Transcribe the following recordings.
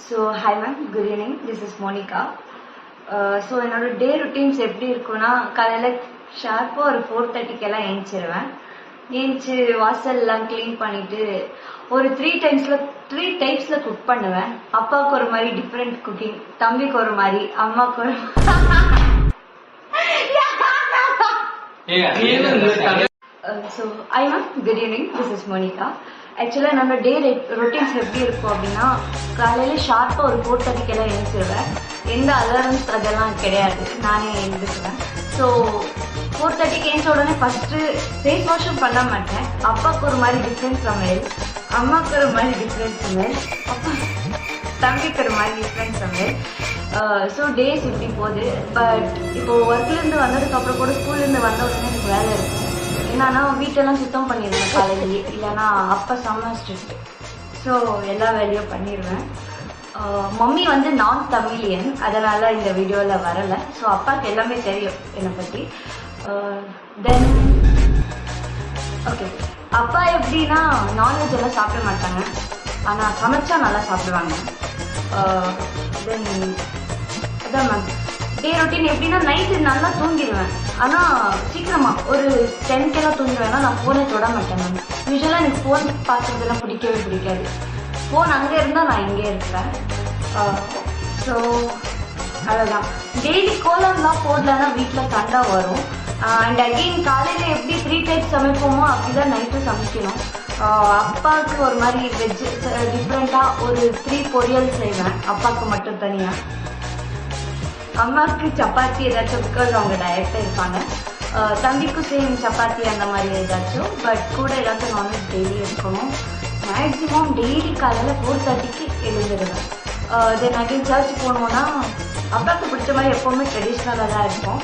So, hi ma'am, good evening. This is Monica. So என்னோட டே routines எப்படி இருக்குன்னா, காலையில் ஷார்ப்பாக ஒரு 4:30க்கெல்லாம் ஏஞ்சிருவேன். ஏஞ்சி வாசல்லாம் க்ளீன் பண்ணிட்டு ஒரு 3 டைப்ஸில் குக் பண்ணுவேன். அப்பாவுக்கு ஒரு மாதிரி டிஃப்ரெண்ட் குக்கிங், தம்பிக்கு ஒரு மாதிரி, அம்மாவுக்கு ஒரு so hi ma'am good evening, this is Monica. ஆக்சுவலாக என்னோட டே ரொட்டீன்ஸ் எப்படி இருக்கும் அப்படின்னா, காலையில் ஷார்ப்பாக ஒரு 4:30க்கெல்லாம் எழுந்திருவேன். எந்த அலாரம்ஸ் அதெல்லாம் கிடையாது, நானே எழுந்துக்குவேன். ஸோ 4:30க்கு எழுந்த உடனே ஃபஸ்ட்டு ஃபேஸ் வாஷும் பண்ண மாட்டேன். அப்பாவுக்கு ஒரு மாதிரி டிஃப்ரெண்ட் சமையல், அம்மாவுக்கு ஒரு மாதிரி டிஃப்ரெண்ட் சமையல், அப்பா தம்பிக்கு ஒரு மாதிரி டிஃப்ரெண்ட் சமையல். ஸோ டேஸ் இப்படி போகுது. பட் இப்போது ஒர்க்லேருந்து வந்ததுக்கப்புறம் கூட, ஸ்கூல்லேருந்து வந்த உடனே எனக்கு வேலை இருக்கும். என்னன்னா வீட்டெல்லாம் சுத்தம் பண்ணிடுவேன் காலையிலேயே, இல்லைன்னா அப்பா செம்ம ஸ்ட்ரிக்ட். ஸோ எல்லா வேலையும் பண்ணிடுவேன். மம்மி வந்து நான் தமிழியன், அதனால் இந்த வீடியோவில் வரலை. ஸோ அப்பாவுக்கு எல்லாமே தெரியும் என்னை பற்றி. தென் ஓகே, அப்பா எப்படின்னா நான்வெஜ் எல்லாம் சாப்பிட மாட்டாங்க, ஆனால் சமைச்சா நல்லா சாப்பிடுவாங்க. தென் அதான் மேம் டே ரொட்டீன் எப்படின்னா, நைட்டு நல்லா தூங்கிடுவேன். ஆனால் சீக்கிரமாக ஒரு 10க்கெல்லாம் தூங்கிடுவேன்னா நான் ஃபோனே தொட மாட்டேன் மேம். யூஸ்வலாக எனக்கு ஃபோன் பார்க்குறதுலாம் பிடிக்காது. ஃபோன் அங்கே இருந்தால் நான் இங்கே இருப்பேன். ஸோ அவ்வளோதான். டெய்லி கோலம்லாம் போடலன்னா வீட்டில் சண்டை வரும். அண்ட் அகெயின் காலையில் எப்படி 3 டைப்ஸ் சமைப்போமோ அப்படி தான் நைட்டும் சமைக்கணும். அப்பாவுக்கு ஒரு மாதிரி வெஜ் டிஃப்ரெண்ட்டாக ஒரு 3 பொரியல் செய்வேன், அப்பாவுக்கு மட்டும் தனியாக. அம்மாவுக்கு சப்பாத்தி ஏதாச்சும், பிகாஸ் அவங்க டயட்டாக இருப்பாங்க. தம்பிக்கும் சேம் சப்பாத்தி அந்த மாதிரி ஏதாச்சும். பட் கூட ஏதாச்சும் நான்வெஜ் டெய்லி இருக்கணும். மேக்ஸிமம் டெய்லி காலையில் 4:30க்கு எழுந்துடுவேன். தென் அகைன் சர்ச் போனோன்னா அப்பாவுக்கு பிடிச்ச மாதிரி எப்போவுமே ட்ரெடிஷ்னலாக தான் இருக்கும்.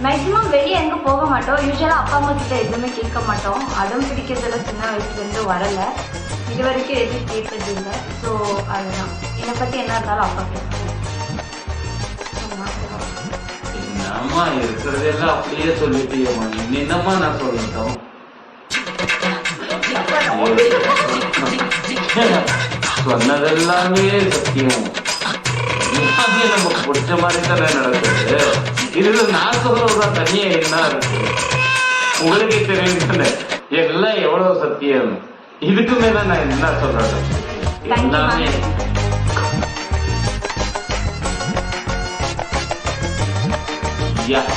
மேக்ஸிமம் வெளியே எங்கே போக மாட்டோம். யூஸ்வலாக அப்பா அம்மா கிட்ட எதுவுமே கேட்க மாட்டோம். அடம் பிடிக்கிறதுல சின்ன வயசுலேருந்து வரலை, இது வரைக்கும் எதுவும் கேட்டது இல்லை. ஸோ அதுதான், என்னை பற்றி என்ன இருந்தாலும் அப்பா கேட்பாங்க. அம்மா இருக்கிறதெல்லாம் அப்படியே சொல்லிட்டேம்மா, என்னம்மா நான் சொல்லட்டும்? சொன்னதெல்லாமே சத்தியம், எல்லாமே நமக்கு பிடிச்ச மாதிரி தானே நடக்குது. இதுல நான் சொல்றதுதான் தனியா என்ன இருக்கு, உங்களுக்கே தெரியுது எல்லாம் எவ்வளவு சத்தியம். இதுக்கு மேல நான் என்ன சொல்றது, எல்லாமே Yeah.